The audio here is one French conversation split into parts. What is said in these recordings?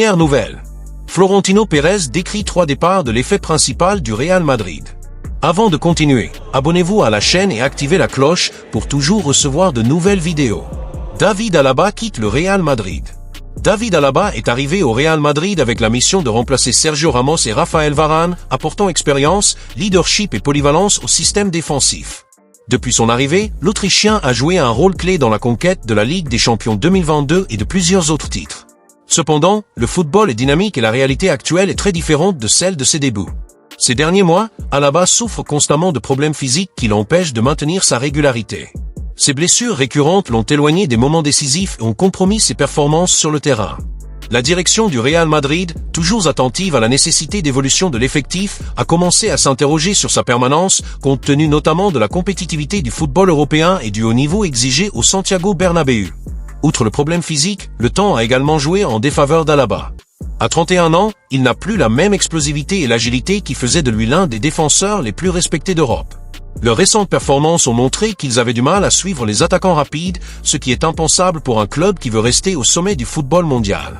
Première nouvelle. Florentino Pérez décrit 3 départs de l'effet principal du Real Madrid. Avant de continuer, abonnez-vous à la chaîne et activez la cloche pour toujours recevoir de nouvelles vidéos. David Alaba quitte le Real Madrid. David Alaba est arrivé au Real Madrid avec la mission de remplacer Sergio Ramos et Raphaël Varane, apportant expérience, leadership et polyvalence au système défensif. Depuis son arrivée, l'Autrichien a joué un rôle clé dans la conquête de la Ligue des Champions 2022 et de plusieurs autres titres. Cependant, le football est dynamique et la réalité actuelle est très différente de celle de ses débuts. Ces derniers mois, Alaba souffre constamment de problèmes physiques qui l'empêchent de maintenir sa régularité. Ses blessures récurrentes l'ont éloigné des moments décisifs et ont compromis ses performances sur le terrain. La direction du Real Madrid, toujours attentive à la nécessité d'évolution de l'effectif, a commencé à s'interroger sur sa permanence, compte tenu notamment de la compétitivité du football européen et du haut niveau exigé au Santiago Bernabéu. Outre le problème physique, le temps a également joué en défaveur d'Alaba. À 31 ans, il n'a plus la même explosivité et l'agilité qui faisaient de lui l'un des défenseurs les plus respectés d'Europe. Leurs récentes performances ont montré qu'ils avaient du mal à suivre les attaquants rapides, ce qui est impensable pour un club qui veut rester au sommet du football mondial.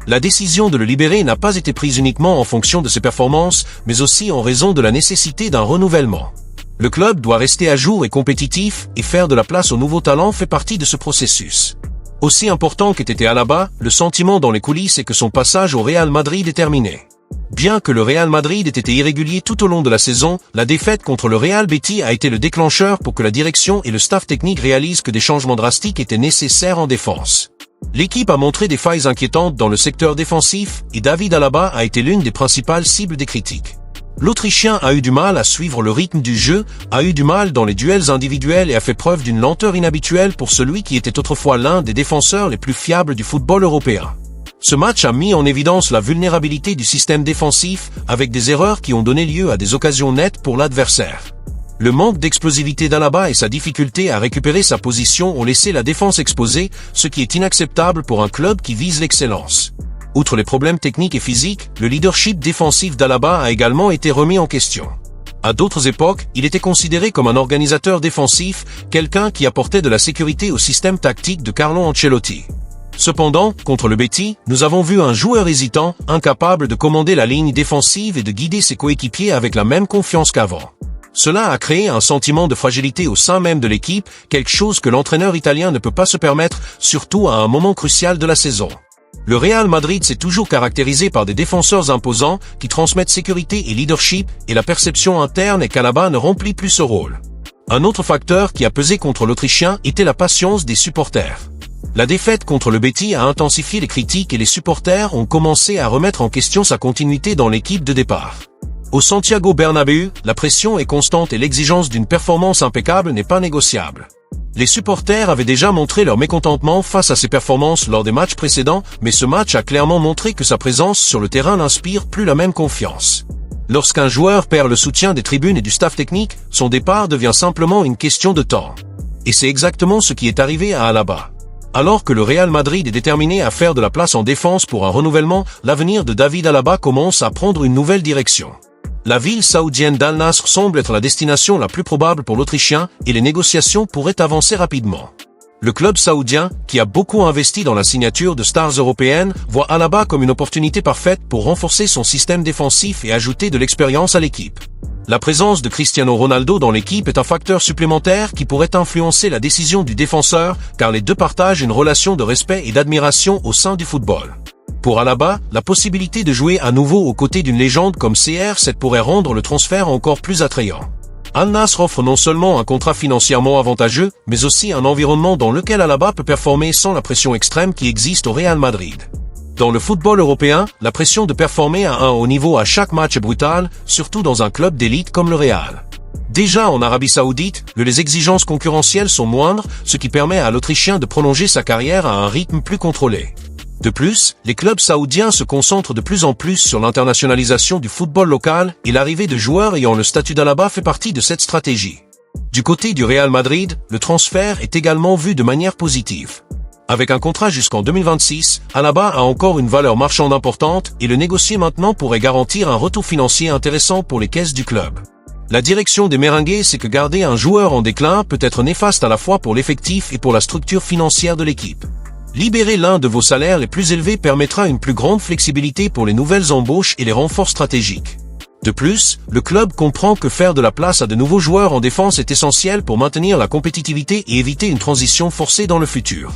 La décision de le libérer n'a pas été prise uniquement en fonction de ses performances, mais aussi en raison de la nécessité d'un renouvellement. Le club doit rester à jour et compétitif, et faire de la place aux nouveaux talents fait partie de ce processus. Aussi important qu'ait été Alaba, le sentiment dans les coulisses est que son passage au Real Madrid est terminé. Bien que le Real Madrid ait été irrégulier tout au long de la saison, la défaite contre le Real Betis a été le déclencheur pour que la direction et le staff technique réalisent que des changements drastiques étaient nécessaires en défense. L'équipe a montré des failles inquiétantes dans le secteur défensif et David Alaba a été l'une des principales cibles des critiques. L'Autrichien a eu du mal à suivre le rythme du jeu, a eu du mal dans les duels individuels et a fait preuve d'une lenteur inhabituelle pour celui qui était autrefois l'un des défenseurs les plus fiables du football européen. Ce match a mis en évidence la vulnérabilité du système défensif, avec des erreurs qui ont donné lieu à des occasions nettes pour l'adversaire. Le manque d'explosivité d'Alaba et sa difficulté à récupérer sa position ont laissé la défense exposée, ce qui est inacceptable pour un club qui vise l'excellence. Outre les problèmes techniques et physiques, le leadership défensif d'Alaba a également été remis en question. À d'autres époques, il était considéré comme un organisateur défensif, quelqu'un qui apportait de la sécurité au système tactique de Carlo Ancelotti. Cependant, contre le Betis, nous avons vu un joueur hésitant, incapable de commander la ligne défensive et de guider ses coéquipiers avec la même confiance qu'avant. Cela a créé un sentiment de fragilité au sein même de l'équipe, quelque chose que l'entraîneur italien ne peut pas se permettre, surtout à un moment crucial de la saison. Le Real Madrid s'est toujours caractérisé par des défenseurs imposants qui transmettent sécurité et leadership, et la perception interne est qu'Alaba ne remplit plus ce rôle. Un autre facteur qui a pesé contre l'Autrichien était la patience des supporters. La défaite contre le Betis a intensifié les critiques et les supporters ont commencé à remettre en question sa continuité dans l'équipe de départ. Au Santiago Bernabéu, la pression est constante et l'exigence d'une performance impeccable n'est pas négociable. Les supporters avaient déjà montré leur mécontentement face à ses performances lors des matchs précédents, mais ce match a clairement montré que sa présence sur le terrain n'inspire plus la même confiance. Lorsqu'un joueur perd le soutien des tribunes et du staff technique, son départ devient simplement une question de temps. Et c'est exactement ce qui est arrivé à Alaba. Alors que le Real Madrid est déterminé à faire de la place en défense pour un renouvellement, l'avenir de David Alaba commence à prendre une nouvelle direction. La ville saoudienne d'Al Nasr semble être la destination la plus probable pour l'Autrichien et les négociations pourraient avancer rapidement. Le club saoudien, qui a beaucoup investi dans la signature de stars européennes, voit Alaba comme une opportunité parfaite pour renforcer son système défensif et ajouter de l'expérience à l'équipe. La présence de Cristiano Ronaldo dans l'équipe est un facteur supplémentaire qui pourrait influencer la décision du défenseur, car les deux partagent une relation de respect et d'admiration au sein du football. Pour Alaba, la possibilité de jouer à nouveau aux côtés d'une légende comme CR7 pourrait rendre le transfert encore plus attrayant. Al Nasr offre non seulement un contrat financièrement avantageux, mais aussi un environnement dans lequel Alaba peut performer sans la pression extrême qui existe au Real Madrid. Dans le football européen, la pression de performer à un haut niveau à chaque match est brutale, surtout dans un club d'élite comme le Real. Déjà en Arabie Saoudite, les exigences concurrentielles sont moindres, ce qui permet à l'Autrichien de prolonger sa carrière à un rythme plus contrôlé. De plus, les clubs saoudiens se concentrent de plus en plus sur l'internationalisation du football local et l'arrivée de joueurs ayant le statut d'Alaba fait partie de cette stratégie. Du côté du Real Madrid, le transfert est également vu de manière positive. Avec un contrat jusqu'en 2026, Alaba a encore une valeur marchande importante et le négocier maintenant pourrait garantir un retour financier intéressant pour les caisses du club. La direction des Merengues sait que garder un joueur en déclin peut être néfaste à la fois pour l'effectif et pour la structure financière de l'équipe. Libérer l'un de vos salaires les plus élevés permettra une plus grande flexibilité pour les nouvelles embauches et les renforts stratégiques. De plus, le club comprend que faire de la place à de nouveaux joueurs en défense est essentiel pour maintenir la compétitivité et éviter une transition forcée dans le futur.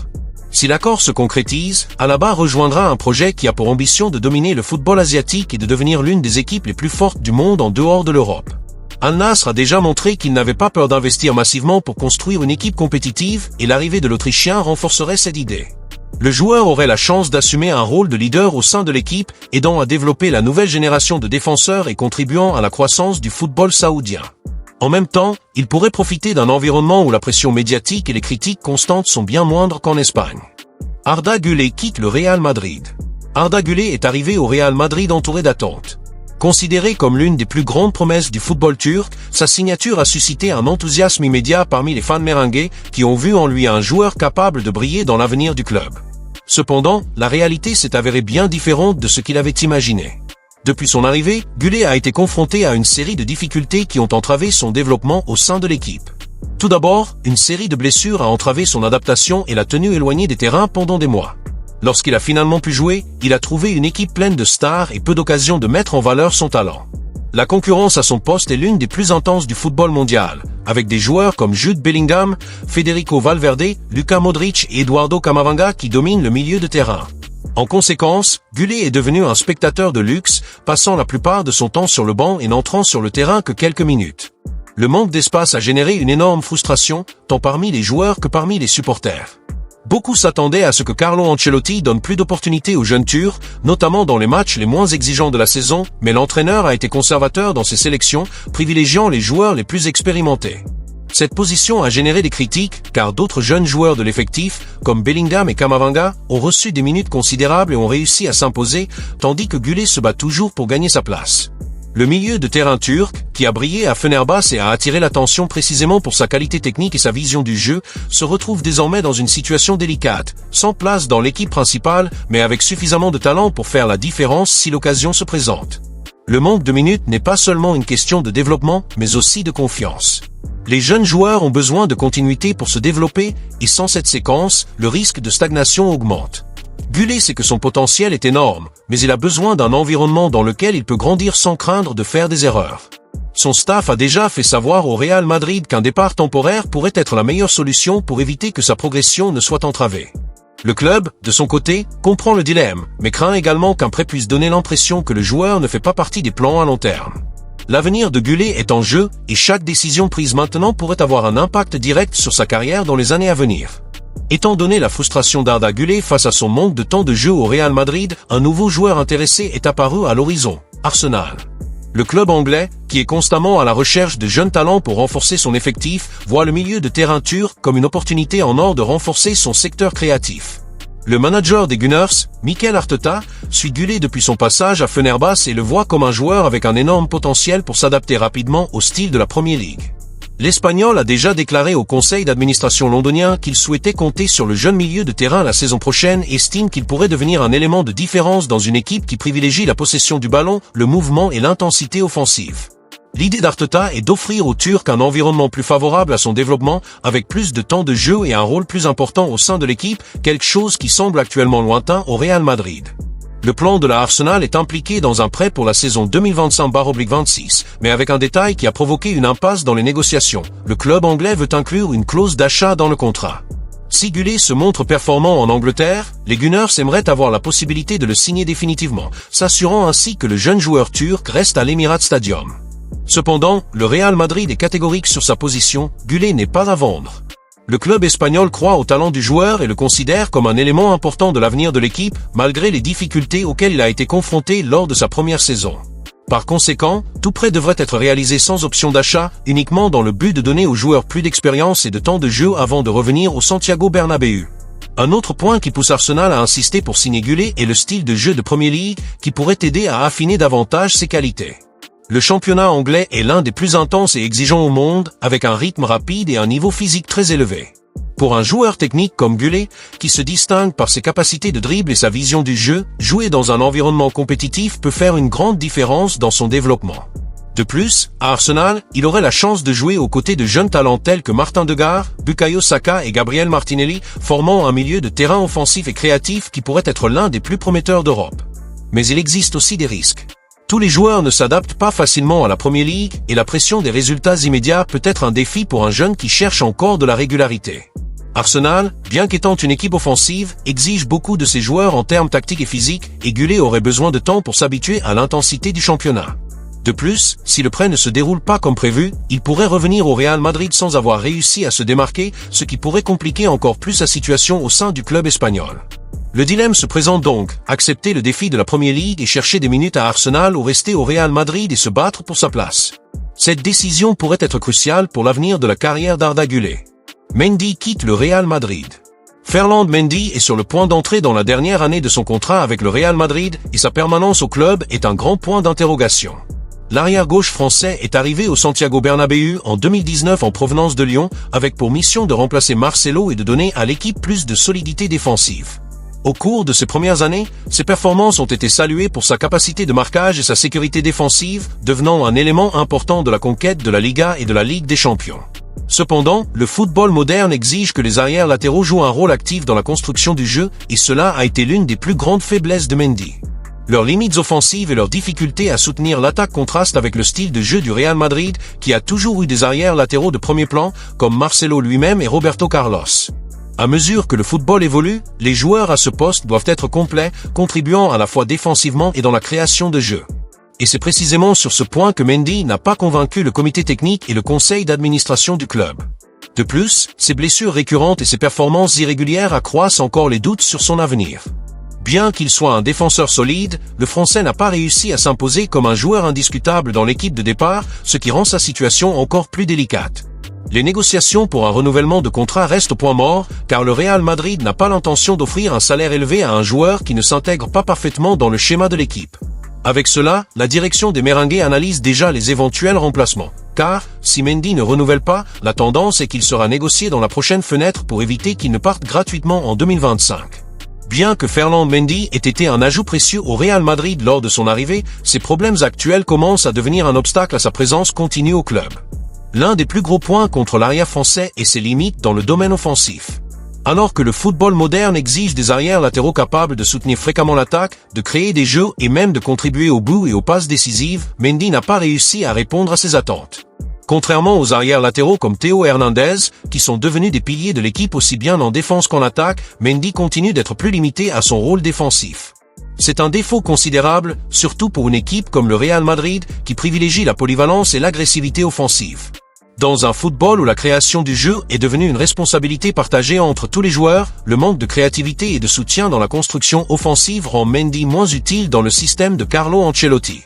Si l'accord se concrétise, Alaba rejoindra un projet qui a pour ambition de dominer le football asiatique et de devenir l'une des équipes les plus fortes du monde en dehors de l'Europe. Al Nassr a déjà montré qu'il n'avait pas peur d'investir massivement pour construire une équipe compétitive et l'arrivée de l'Autrichien renforcerait cette idée. Le joueur aurait la chance d'assumer un rôle de leader au sein de l'équipe, aidant à développer la nouvelle génération de défenseurs et contribuant à la croissance du football saoudien. En même temps, il pourrait profiter d'un environnement où la pression médiatique et les critiques constantes sont bien moindres qu'en Espagne. Arda Güler quitte le Real Madrid. Arda Güler est arrivé au Real Madrid entouré d'attentes. Considéré comme l'une des plus grandes promesses du football turc, sa signature a suscité un enthousiasme immédiat parmi les fans merengues qui ont vu en lui un joueur capable de briller dans l'avenir du club. Cependant, la réalité s'est avérée bien différente de ce qu'il avait imaginé. Depuis son arrivée, Güler a été confronté à une série de difficultés qui ont entravé son développement au sein de l'équipe. Tout d'abord, une série de blessures a entravé son adaptation et l'a tenu éloigné des terrains pendant des mois. Lorsqu'il a finalement pu jouer, il a trouvé une équipe pleine de stars et peu d'occasions de mettre en valeur son talent. La concurrence à son poste est l'une des plus intenses du football mondial, avec des joueurs comme Jude Bellingham, Federico Valverde, Luka Modric et Eduardo Camavinga qui dominent le milieu de terrain. En conséquence, Güler est devenu un spectateur de luxe, passant la plupart de son temps sur le banc et n'entrant sur le terrain que quelques minutes. Le manque d'espace a généré une énorme frustration, tant parmi les joueurs que parmi les supporters. Beaucoup s'attendaient à ce que Carlo Ancelotti donne plus d'opportunités aux jeunes Turcs, notamment dans les matchs les moins exigeants de la saison, mais l'entraîneur a été conservateur dans ses sélections, privilégiant les joueurs les plus expérimentés. Cette position a généré des critiques, car d'autres jeunes joueurs de l'effectif, comme Bellingham et Camavinga, ont reçu des minutes considérables et ont réussi à s'imposer, tandis que Güler se bat toujours pour gagner sa place. Le milieu de terrain turc, qui a brillé à Fenerbahçe et a attiré l'attention précisément pour sa qualité technique et sa vision du jeu, se retrouve désormais dans une situation délicate, sans place dans l'équipe principale, mais avec suffisamment de talent pour faire la différence si l'occasion se présente. Le manque de minutes n'est pas seulement une question de développement, mais aussi de confiance. Les jeunes joueurs ont besoin de continuité pour se développer, et sans cette séquence, le risque de stagnation augmente. Güler sait que son potentiel est énorme, mais il a besoin d'un environnement dans lequel il peut grandir sans craindre de faire des erreurs. Son staff a déjà fait savoir au Real Madrid qu'un départ temporaire pourrait être la meilleure solution pour éviter que sa progression ne soit entravée. Le club, de son côté, comprend le dilemme, mais craint également qu'un prêt puisse donner l'impression que le joueur ne fait pas partie des plans à long terme. L'avenir de Güler est en jeu, et chaque décision prise maintenant pourrait avoir un impact direct sur sa carrière dans les années à venir. Étant donné la frustration d'Arda Güler face à son manque de temps de jeu au Real Madrid, un nouveau joueur intéressé est apparu à l'horizon, Arsenal. Le club anglais, qui est constamment à la recherche de jeunes talents pour renforcer son effectif, voit le milieu de terrain turc comme une opportunité en or de renforcer son secteur créatif. Le manager des Gunners, Mikel Arteta, suit Güler depuis son passage à Fenerbahçe et le voit comme un joueur avec un énorme potentiel pour s'adapter rapidement au style de la Premier League. L'Espagnol a déjà déclaré au conseil d'administration londonien qu'il souhaitait compter sur le jeune milieu de terrain la saison prochaine et estime qu'il pourrait devenir un élément de différence dans une équipe qui privilégie la possession du ballon, le mouvement et l'intensité offensive. L'idée d'Arteta est d'offrir aux Turcs un environnement plus favorable à son développement, avec plus de temps de jeu et un rôle plus important au sein de l'équipe, quelque chose qui semble actuellement lointain au Real Madrid. Le plan de la Arsenal est impliqué dans un prêt pour la saison 2025/26, mais avec un détail qui a provoqué une impasse dans les négociations. Le club anglais veut inclure une clause d'achat dans le contrat. Si Güler se montre performant en Angleterre, les Gunners aimeraient avoir la possibilité de le signer définitivement, s'assurant ainsi que le jeune joueur turc reste à l'Emirates Stadium. Cependant, le Real Madrid est catégorique sur sa position, Güler n'est pas à vendre. Le club espagnol croit au talent du joueur et le considère comme un élément important de l'avenir de l'équipe, malgré les difficultés auxquelles il a été confronté lors de sa première saison. Par conséquent, tout prêt devrait être réalisé sans option d'achat, uniquement dans le but de donner aux joueurs plus d'expérience et de temps de jeu avant de revenir au Santiago Bernabéu. Un autre point qui pousse Arsenal à insister pour signer Güler est le style de jeu de Premier League, qui pourrait aider à affiner davantage ses qualités. Le championnat anglais est l'un des plus intenses et exigeants au monde, avec un rythme rapide et un niveau physique très élevé. Pour un joueur technique comme Güler, qui se distingue par ses capacités de dribble et sa vision du jeu, jouer dans un environnement compétitif peut faire une grande différence dans son développement. De plus, à Arsenal, il aurait la chance de jouer aux côtés de jeunes talents tels que Martin Degar, Bukayo Saka et Gabriel Martinelli, formant un milieu de terrain offensif et créatif qui pourrait être l'un des plus prometteurs d'Europe. Mais il existe aussi des risques. Tous les joueurs ne s'adaptent pas facilement à la Premier League et la pression des résultats immédiats peut être un défi pour un jeune qui cherche encore de la régularité. Arsenal, bien qu'étant une équipe offensive, exige beaucoup de ses joueurs en termes tactiques et physiques, et Gullet aurait besoin de temps pour s'habituer à l'intensité du championnat. De plus, si le prêt ne se déroule pas comme prévu, il pourrait revenir au Real Madrid sans avoir réussi à se démarquer, ce qui pourrait compliquer encore plus sa situation au sein du club espagnol. Le dilemme se présente donc, accepter le défi de la Premier League et chercher des minutes à Arsenal ou rester au Real Madrid et se battre pour sa place. Cette décision pourrait être cruciale pour l'avenir de la carrière d'Arda Güler. Mendy quitte le Real Madrid. Ferland Mendy est sur le point d'entrer dans la dernière année de son contrat avec le Real Madrid et sa permanence au club est un grand point d'interrogation. L'arrière-gauche français est arrivé au Santiago Bernabéu en 2019 en provenance de Lyon avec pour mission de remplacer Marcelo et de donner à l'équipe plus de solidité défensive. Au cours de ses premières années, ses performances ont été saluées pour sa capacité de marquage et sa sécurité défensive, devenant un élément important de la conquête de la Liga et de la Ligue des Champions. Cependant, le football moderne exige que les arrières latéraux jouent un rôle actif dans la construction du jeu et cela a été l'une des plus grandes faiblesses de Mendy. Leurs limites offensives et leur difficulté à soutenir l'attaque contrastent avec le style de jeu du Real Madrid qui a toujours eu des arrières latéraux de premier plan comme Marcelo lui-même et Roberto Carlos. À mesure que le football évolue, les joueurs à ce poste doivent être complets, contribuant à la fois défensivement et dans la création de jeu. Et c'est précisément sur ce point que Mendy n'a pas convaincu le comité technique et le conseil d'administration du club. De plus, ses blessures récurrentes et ses performances irrégulières accroissent encore les doutes sur son avenir. Bien qu'il soit un défenseur solide, le Français n'a pas réussi à s'imposer comme un joueur indiscutable dans l'équipe de départ, ce qui rend sa situation encore plus délicate. Les négociations pour un renouvellement de contrat restent au point mort, car le Real Madrid n'a pas l'intention d'offrir un salaire élevé à un joueur qui ne s'intègre pas parfaitement dans le schéma de l'équipe. Avec cela, la direction des Merengues analyse déjà les éventuels remplacements. Car, si Mendy ne renouvelle pas, la tendance est qu'il sera négocié dans la prochaine fenêtre pour éviter qu'il ne parte gratuitement en 2025. Bien que Ferland Mendy ait été un ajout précieux au Real Madrid lors de son arrivée, ses problèmes actuels commencent à devenir un obstacle à sa présence continue au club. L'un des plus gros points contre l'arrière français est ses limites dans le domaine offensif. Alors que le football moderne exige des arrières latéraux capables de soutenir fréquemment l'attaque, de créer des jeux et même de contribuer au but et aux passes décisives, Mendy n'a pas réussi à répondre à ces attentes. Contrairement aux arrières latéraux comme Théo Hernandez, qui sont devenus des piliers de l'équipe aussi bien en défense qu'en attaque, Mendy continue d'être plus limité à son rôle défensif. C'est un défaut considérable, surtout pour une équipe comme le Real Madrid, qui privilégie la polyvalence et l'agressivité offensive. Dans un football où la création du jeu est devenue une responsabilité partagée entre tous les joueurs, le manque de créativité et de soutien dans la construction offensive rend Mendy moins utile dans le système de Carlo Ancelotti.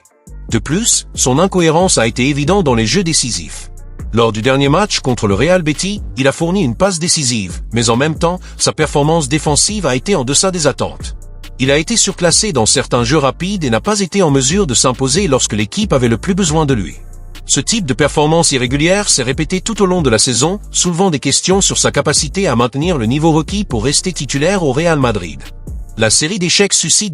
De plus, son incohérence a été évidente dans les jeux décisifs. Lors du dernier match contre le Real Betis, il a fourni une passe décisive, mais en même temps, sa performance défensive a été en deçà des attentes. Il a été surclassé dans certains jeux rapides et n'a pas été en mesure de s'imposer lorsque l'équipe avait le plus besoin de lui. Ce type de performance irrégulière s'est répété tout au long de la saison, soulevant des questions sur sa capacité à maintenir le niveau requis pour rester titulaire au Real Madrid. La série d'échecs suscite